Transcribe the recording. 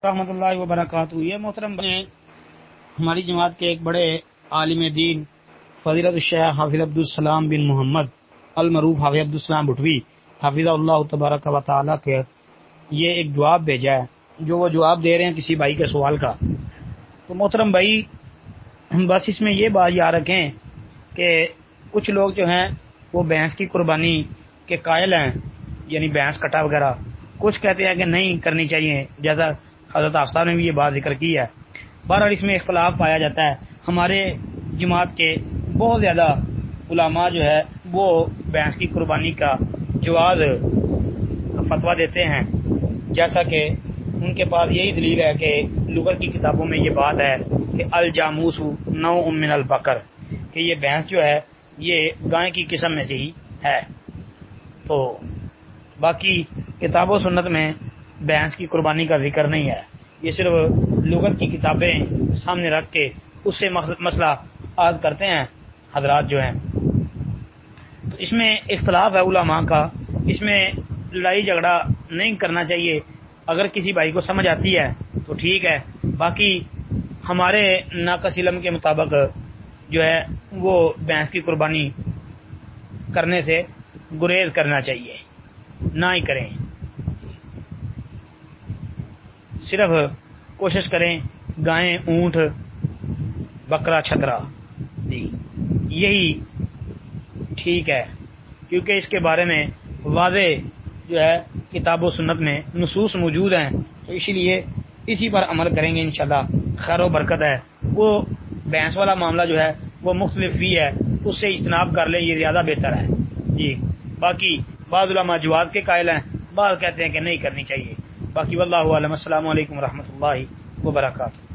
رحمۃ اللہ وبرکاتہ۔ یہ محترم نے ہماری جماعت کے ایک بڑے عالم دین فضیلت الشیخ حافظ عبدالسلام بن محمد المعروف حافظ عبدالسلام بھٹوی حافظ اللہ تبارک و تعالیٰ کے یہ ایک جواب بھیجا ہے، جو وہ جواب دے رہے ہیں کسی بھائی کے سوال کا۔ تو محترم بھائی، بس اس میں یہ بات یاد رکھیں کہ کچھ لوگ جو ہیں وہ بھینس کی قربانی کے قائل ہیں، یعنی بھینس کٹا وغیرہ، کچھ کہتے ہیں کہ نہیں کرنی چاہیے، جیسا حضرت حفصہ نے بھی یہ بات ذکر کی ہے۔ بہرحال اس میں اختلاف پایا جاتا ہے۔ ہمارے جماعت کے بہت زیادہ علماء جو ہے وہ بھینس کی قربانی کا جواز فتویٰ دیتے ہیں، جیسا کہ ان کے پاس یہی دلیل ہے کہ لغت کی کتابوں میں یہ بات ہے کہ الجاموس نوع من البقر، کہ یہ بھینس جو ہے یہ گائے کی قسم میں سے ہی ہے۔ تو باقی کتاب و سنت میں بھینس کی قربانی کا ذکر نہیں ہے، یہ صرف لغت کی کتابیں سامنے رکھ کے اس سے مسئلہ حل کرتے ہیں حضرات جو ہیں۔ تو اس میں اختلاف ہے علماء کا، اس میں لڑائی جھگڑا نہیں کرنا چاہیے۔ اگر کسی بھائی کو سمجھ آتی ہے تو ٹھیک ہے، باقی ہمارے ناقص علم کے مطابق جو ہے وہ بھینس کی قربانی کرنے سے گریز کرنا چاہیے، نہ ہی کریں، صرف کوشش کریں گائیں، اونٹ، بکرا، چھترا، جی یہی ٹھیک ہے، کیونکہ اس کے بارے میں واضح جو ہے کتاب و سنت میں نصوص موجود ہیں، تو اسی لیے اسی پر عمل کریں گے انشاءاللہ، خیر و برکت ہے۔ وہ بھینس والا معاملہ جو ہے وہ مختلف فی ہے، اس سے اجتناب کر لیں، یہ زیادہ بہتر ہے جی۔ باقی بعض علماء جواز کے قائل ہیں، بعض کہتے ہیں کہ نہیں کرنی چاہیے۔ باقی واللہ اعلم۔ السلام علیکم ورحمۃ اللہ وبرکاتہ۔